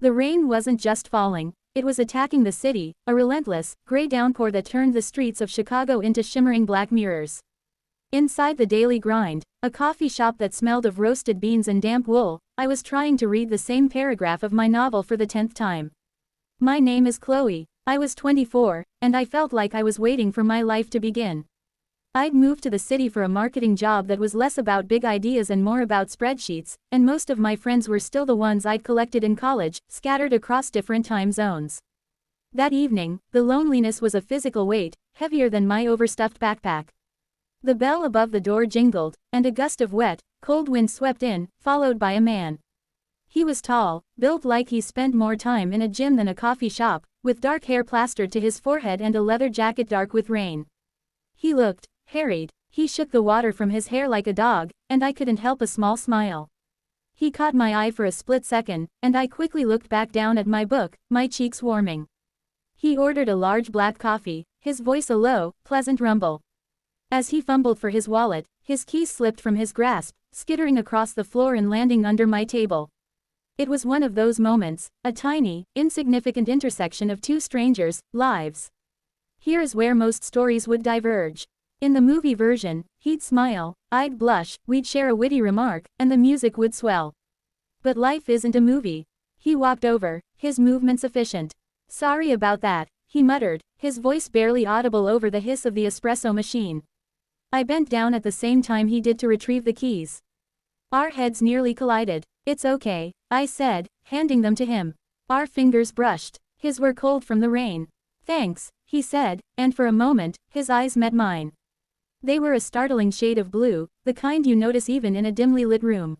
The rain wasn't just falling, it was attacking the city, a relentless, gray downpour that turned the streets of Chicago into shimmering black mirrors. Inside the daily grind, a coffee shop that smelled of roasted beans and damp wool, I was trying to read the same paragraph of my novel for the 10th time. My name is Chloe. I was 24, and I felt like I was waiting for my life to begin. I'd moved to the city for a marketing job that was less about big ideas and more about spreadsheets, and most of my friends were still the ones I'd collected in college, scattered across different time zones. That evening, the loneliness was a physical weight, heavier than my overstuffed backpack. The bell above the door jingled, and a gust of wet, cold wind swept in, followed by a man. He was tall, built like he spent more time in a gym than a coffee shop, with dark hair plastered to his forehead and a leather jacket dark with rain. He looked harried. He shook the water from his hair like a dog, and I couldn't help a small smile. He caught my eye for a split second, and I quickly looked back down at my book, my cheeks warming. He ordered a large black coffee, his voice a low, pleasant rumble. As he fumbled for his wallet, his keys slipped from his grasp, skittering across the floor and landing under my table. It was one of those moments, a tiny, insignificant intersection of two strangers' lives. Here is where most stories would diverge. In the movie version, he'd smile, I'd blush, we'd share a witty remark, and the music would swell. But life isn't a movie. He walked over, his movements efficient. Sorry about that, he muttered, his voice barely audible over the hiss of the espresso machine. I bent down at the same time he did to retrieve the keys. Our heads nearly collided. It's okay, I said, handing them to him. Our fingers brushed. His were cold from the rain. Thanks, he said, and for a moment, his eyes met mine. They were a startling shade of blue, the kind you notice even in a dimly lit room.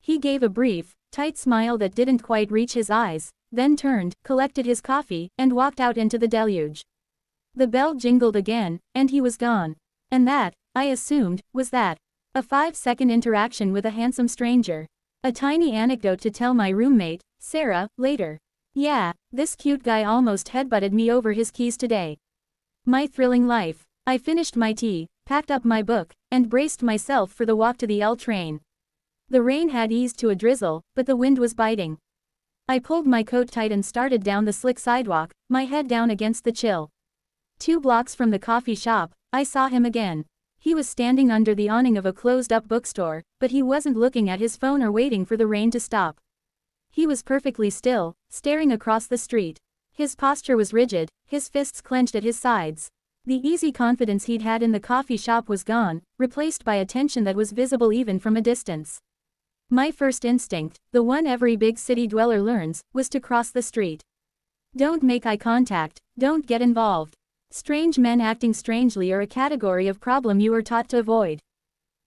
He gave a brief, tight smile that didn't quite reach his eyes, then turned, collected his coffee, and walked out into the deluge. The bell jingled again, and he was gone. And that, I assumed, was that. A 5-second interaction with a handsome stranger. A tiny anecdote to tell my roommate, Sarah, later. Yeah, this cute guy almost headbutted me over his keys today. My thrilling life. I finished my tea, packed up my book, and braced myself for the walk to the L train. The rain had eased to a drizzle, but the wind was biting. I pulled my coat tight and started down the slick sidewalk, my head down against the chill. 2 blocks from the coffee shop, I saw him again. He was standing under the awning of a closed-up bookstore, but he wasn't looking at his phone or waiting for the rain to stop. He was perfectly still, staring across the street. His posture was rigid, his fists clenched at his sides. The easy confidence he'd had in the coffee shop was gone, replaced by a tension that was visible even from a distance. My first instinct, the one every big city dweller learns, was to cross the street. Don't make eye contact, don't get involved. Strange men acting strangely are a category of problem you are taught to avoid.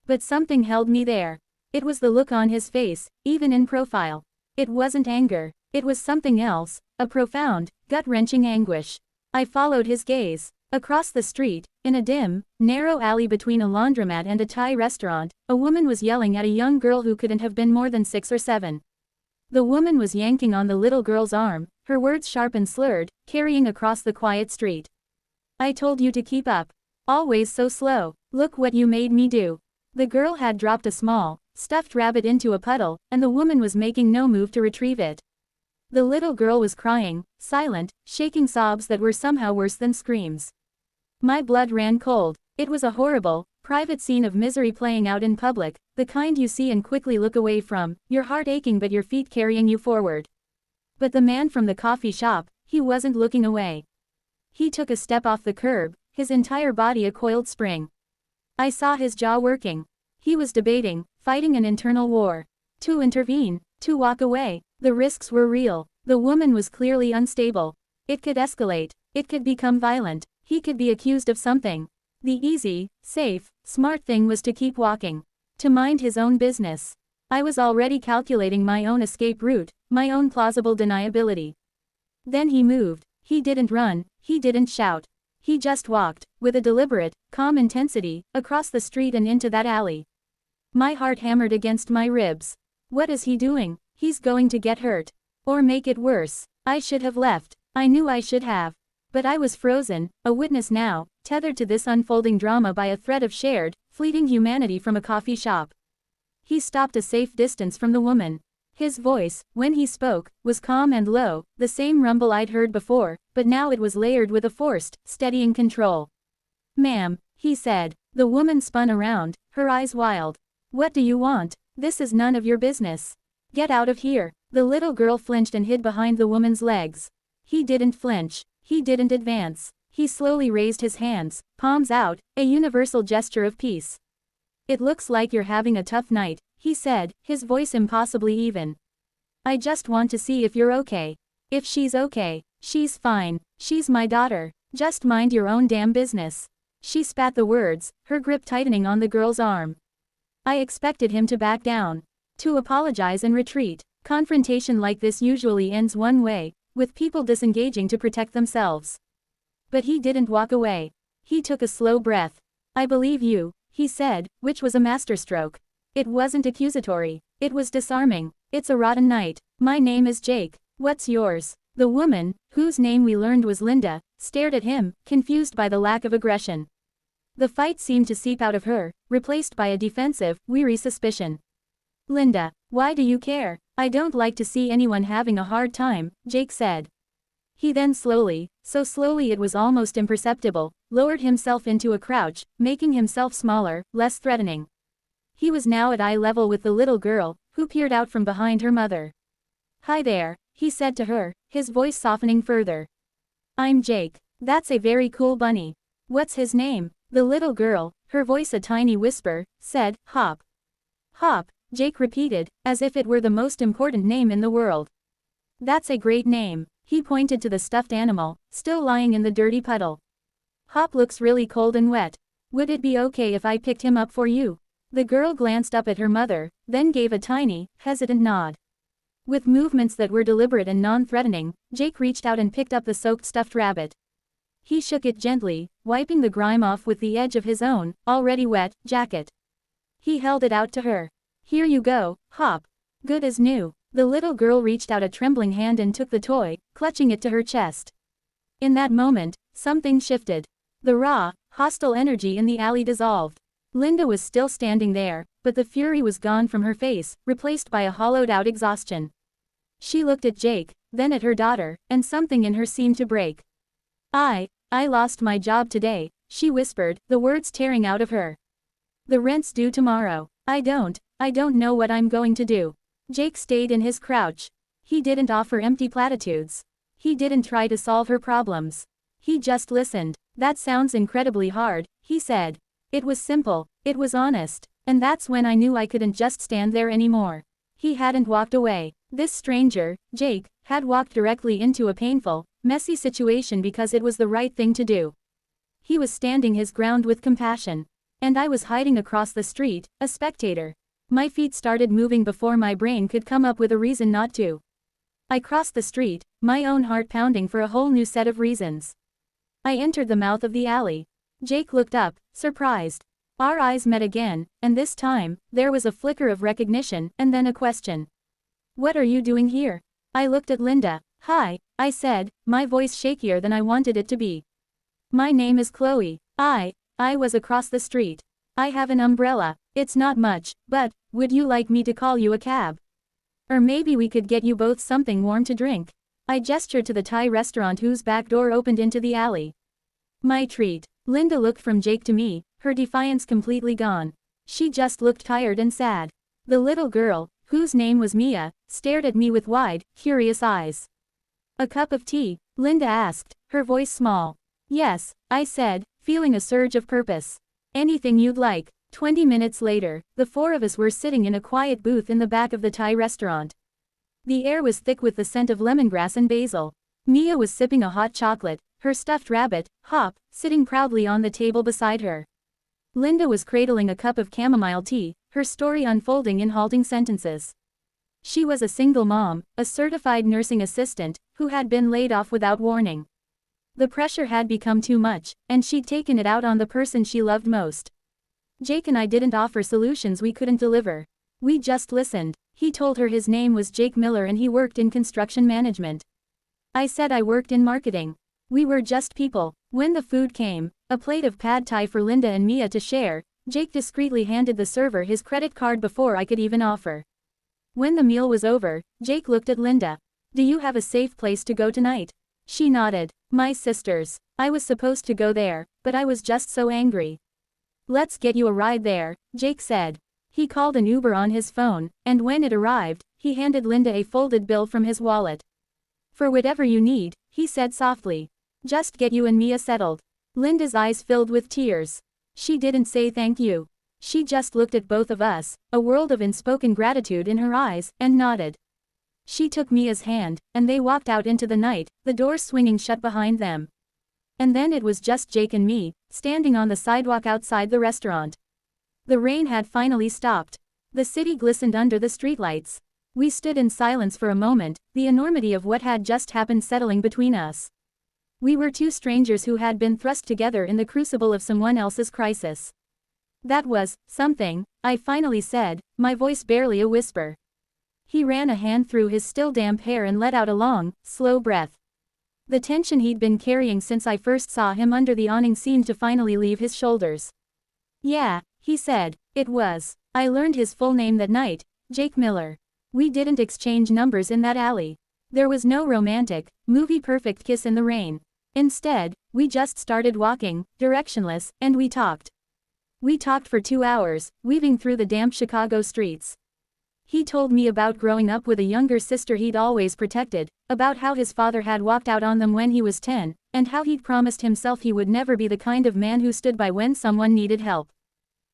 But something held me there. It was the look on his face, even in profile. It wasn't anger, it was something else, a profound, gut-wrenching anguish. I followed his gaze. Across the street, in a dim, narrow alley between a laundromat and a Thai restaurant, a woman was yelling at a young girl who couldn't have been more than 6 or 7. The woman was yanking on the little girl's arm, her words sharp and slurred, carrying across the quiet street. I told you to keep up. Always so slow. Look what you made me do. The girl had dropped a small, stuffed rabbit into a puddle, and the woman was making no move to retrieve it. The little girl was crying, silent, shaking sobs that were somehow worse than screams. My blood ran cold. It was a horrible, private scene of misery playing out in public, the kind you see and quickly look away from, your heart aching but your feet carrying you forward. But the man from the coffee shop, he wasn't looking away. He took a step off the curb, his entire body a coiled spring. I saw his jaw working. He was debating, fighting an internal war. To intervene, to walk away. The risks were real. The woman was clearly unstable. It could escalate. It could become violent. He could be accused of something. The easy, safe, smart thing was to keep walking. To mind his own business. I was already calculating my own escape route, my own plausible deniability. Then he moved. He didn't run, he didn't shout. He just walked, with a deliberate, calm intensity, across the street and into that alley. My heart hammered against my ribs. What is he doing? He's going to get hurt. Or make it worse. I should have left. I knew I should have. But I was frozen, a witness now, tethered to this unfolding drama by a thread of shared, fleeting humanity from a coffee shop. He stopped a safe distance from the woman. His voice, when he spoke, was calm and low, the same rumble I'd heard before, but now it was layered with a forced, steadying control. "Ma'am," he said. The woman spun around, her eyes wild. "What do you want? This is none of your business. Get out of here." The little girl flinched and hid behind the woman's legs. He didn't flinch. He didn't advance. He slowly raised his hands, palms out, a universal gesture of peace. "It looks like you're having a tough night," he said, his voice impossibly even. "I just want to see if you're okay. If she's okay, she's fine. She's my daughter. Just mind your own damn business." She spat the words, her grip tightening on the girl's arm. I expected him to back down. To apologize and retreat. Confrontation like this usually ends one way, with people disengaging to protect themselves. But he didn't walk away. He took a slow breath. "I believe you," he said, which was a masterstroke. It wasn't accusatory. It was disarming. "It's a rotten night. My name is Jake. What's yours?" The woman, whose name we learned was Linda, stared at him, confused by the lack of aggression. The fight seemed to seep out of her, replaced by a defensive, weary suspicion. "Linda, why do you care? I don't like to see anyone having a hard time," Jake said. He then slowly, so slowly it was almost imperceptible, lowered himself into a crouch, making himself smaller, less threatening. He was now at eye level with the little girl, who peered out from behind her mother. "Hi there," he said to her, his voice softening further. "I'm Jake. That's a very cool bunny. What's his name?" The little girl, her voice a tiny whisper, said, "Hop." "Hop," Jake repeated, as if it were the most important name in the world. "That's a great name." He pointed to the stuffed animal, still lying in the dirty puddle. "Hop looks really cold and wet. Would it be okay if I picked him up for you?" The girl glanced up at her mother, then gave a tiny, hesitant nod. With movements that were deliberate and non-threatening, Jake reached out and picked up the soaked stuffed rabbit. He shook it gently, wiping the grime off with the edge of his own, already wet, jacket. He held it out to her. "Here you go, Hop. Good as new." The little girl reached out a trembling hand and took the toy, clutching it to her chest. In that moment, something shifted. The raw, hostile energy in the alley dissolved. Linda was still standing there, but the fury was gone from her face, replaced by a hollowed-out exhaustion. She looked at Jake, then at her daughter, and something in her seemed to break. I lost my job today," she whispered, the words tearing out of her. "The rent's due tomorrow. I don't know what I'm going to do." Jake stayed in his crouch. He didn't offer empty platitudes. He didn't try to solve her problems. He just listened. "That sounds incredibly hard," he said. It was simple, it was honest, and that's when I knew I couldn't just stand there anymore. He hadn't walked away. This stranger, Jake, had walked directly into a painful, messy situation because it was the right thing to do. He was standing his ground with compassion. And I was hiding across the street, a spectator. My feet started moving before my brain could come up with a reason not to. I crossed the street, my own heart pounding for a whole new set of reasons. I entered the mouth of the alley. Jake looked up, surprised. Our eyes met again, and this time, there was a flicker of recognition, and then a question. "What are you doing here?" I looked at Linda. "Hi," I said, my voice shakier than I wanted it to be. "My name is Chloe. I was across the street. I have an umbrella. It's not much, but, would you like me to call you a cab? Or maybe we could get you both something warm to drink." I gestured to the Thai restaurant whose back door opened into the alley. "My treat." Linda looked from Jake to me, her defiance completely gone. She just looked tired and sad. The little girl, whose name was Mia, stared at me with wide, curious eyes. "A cup of tea?" Linda asked, her voice small. "Yes," I said, feeling a surge of purpose. "Anything you'd like." 20 minutes later, the four of us were sitting in a quiet booth in the back of the Thai restaurant. The air was thick with the scent of lemongrass and basil. Mia was sipping a hot chocolate, her stuffed rabbit, Hop, sitting proudly on the table beside her. Linda was cradling a cup of chamomile tea, her story unfolding in halting sentences. She was a single mom, a certified nursing assistant, who had been laid off without warning. The pressure had become too much, and she'd taken it out on the person she loved most. Jake and I didn't offer solutions we couldn't deliver. We just listened. He told her his name was Jake Miller and he worked in construction management. I said I worked in marketing. We were just people. When the food came, a plate of pad thai for Linda and Mia to share, Jake discreetly handed the server his credit card before I could even offer. When the meal was over, Jake looked at Linda. Do you have a safe place to go tonight? She nodded. My sister's. I was supposed to go there, but I was just so angry. Let's get you a ride there, Jake said. He called an Uber on his phone, and when it arrived, he handed Linda a folded bill from his wallet. For whatever you need, he said softly. Just get you and Mia settled. Linda's eyes filled with tears. She didn't say thank you. She just looked at both of us, a world of unspoken gratitude in her eyes, and nodded. She took Mia's hand, and they walked out into the night, the doors swinging shut behind them. And then it was just Jake and me, standing on the sidewalk outside the restaurant. The rain had finally stopped. The city glistened under the streetlights. We stood in silence for a moment, the enormity of what had just happened settling between us. We were two strangers who had been thrust together in the crucible of someone else's crisis. That was something, I finally said, my voice barely a whisper. He ran a hand through his still damp hair and let out a long, slow breath. The tension he'd been carrying since I first saw him under the awning seemed to finally leave his shoulders. Yeah, he said, it was. I learned his full name that night, Jake Miller. We didn't exchange numbers in that alley. There was no romantic, movie-perfect kiss in the rain. Instead, we just started walking, directionless, and we talked. We talked for 2 hours, weaving through the damp Chicago streets. He told me about growing up with a younger sister he'd always protected, about how his father had walked out on them when he was 10, and how he'd promised himself he would never be the kind of man who stood by when someone needed help.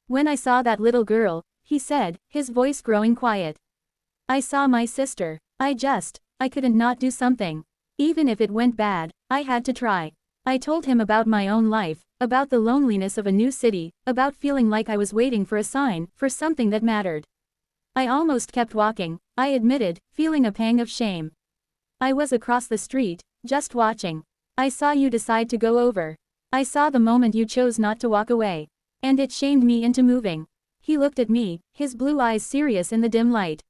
When I saw that little girl, he said, his voice growing quiet. I saw my sister. I couldn't not do something. Even if it went bad, I had to try. I told him about my own life, about the loneliness of a new city, about feeling like I was waiting for a sign, for something that mattered. I almost kept walking, I admitted, feeling a pang of shame. I was across the street, just watching. I saw you decide to go over. I saw the moment you chose not to walk away. And it shamed me into moving. He looked at me, his blue eyes serious in the dim light.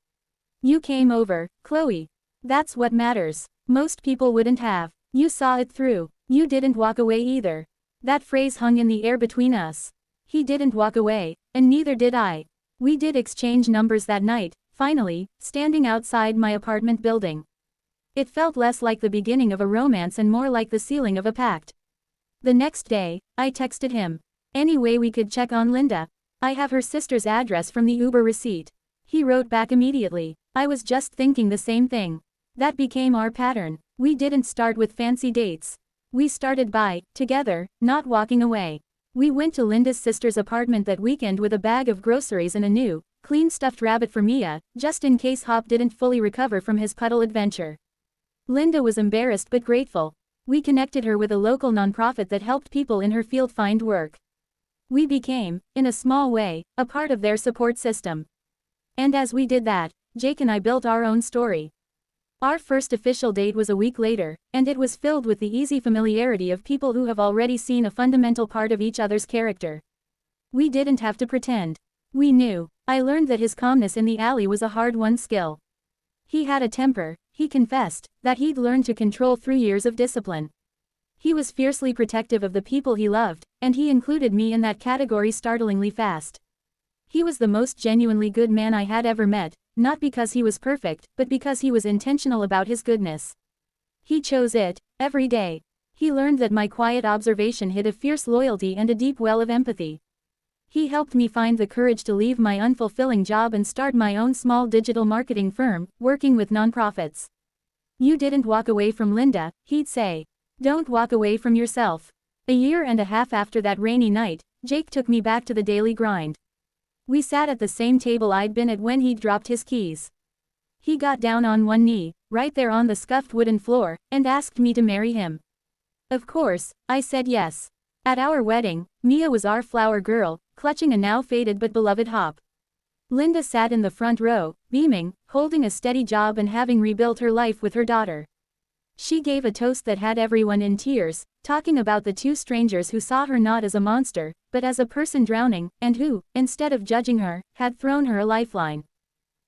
You came over, Chloe. That's what matters. Most people wouldn't have. You saw it through. You didn't walk away either. That phrase hung in the air between us. He didn't walk away, and neither did I. We did exchange numbers that night, finally, standing outside my apartment building. It felt less like the beginning of a romance and more like the sealing of a pact. The next day, I texted him. Any way we could check on Linda? I have her sister's address from the Uber receipt. He wrote back immediately. I was just thinking the same thing. That became our pattern. We didn't start with fancy dates. We started by, together, not walking away. We went to Linda's sister's apartment that weekend with a bag of groceries and a new, clean stuffed rabbit for Mia, just in case Hop didn't fully recover from his puddle adventure. Linda was embarrassed but grateful. We connected her with a local nonprofit that helped people in her field find work. We became, in a small way, a part of their support system. And as we did that, Jake and I built our own story. Our first official date was a week later, and it was filled with the easy familiarity of people who have already seen a fundamental part of each other's character. We didn't have to pretend. We knew. I learned that his calmness in the alley was a hard-won skill. He had a temper, he confessed, that he'd learned to control through years of discipline. He was fiercely protective of the people he loved, and he included me in that category startlingly fast. He was the most genuinely good man I had ever met, not because he was perfect, but because he was intentional about his goodness. He chose it, every day. He learned that my quiet observation hid a fierce loyalty and a deep well of empathy. He helped me find the courage to leave my unfulfilling job and start my own small digital marketing firm, working with nonprofits. You didn't walk away from Linda, he'd say. Don't walk away from yourself. A year and a half after that rainy night, Jake took me back to the daily grind. We sat at the same table I'd been at when he'd dropped his keys. He got down on one knee, right there on the scuffed wooden floor, and asked me to marry him. Of course, I said yes. At our wedding, Mia was our flower girl, clutching a now faded but beloved Hop. Linda sat in the front row, beaming, holding a steady job and having rebuilt her life with her daughter. She gave a toast that had everyone in tears, talking about the two strangers who saw her not as a monster, but as a person drowning, and who, instead of judging her, had thrown her a lifeline.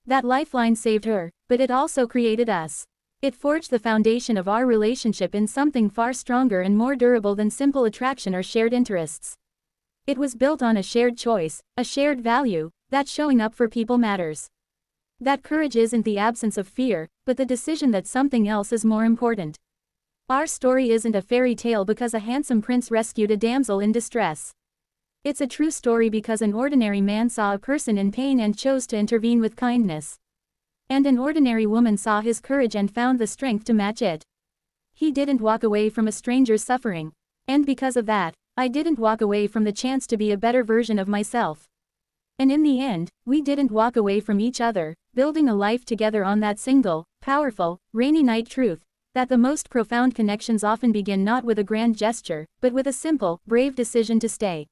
That lifeline saved her, but it also created us. It forged the foundation of our relationship in something far stronger and more durable than simple attraction or shared interests. It was built on a shared choice, a shared value, that showing up for people matters. That courage isn't the absence of fear, but the decision that something else is more important. Our story isn't a fairy tale because a handsome prince rescued a damsel in distress. It's a true story because an ordinary man saw a person in pain and chose to intervene with kindness. And an ordinary woman saw his courage and found the strength to match it. He didn't walk away from a stranger's suffering. And because of that, I didn't walk away from the chance to be a better version of myself. And in the end, we didn't walk away from each other, building a life together on that single, powerful, rainy night truth, that the most profound connections often begin not with a grand gesture, but with a simple, brave decision to stay.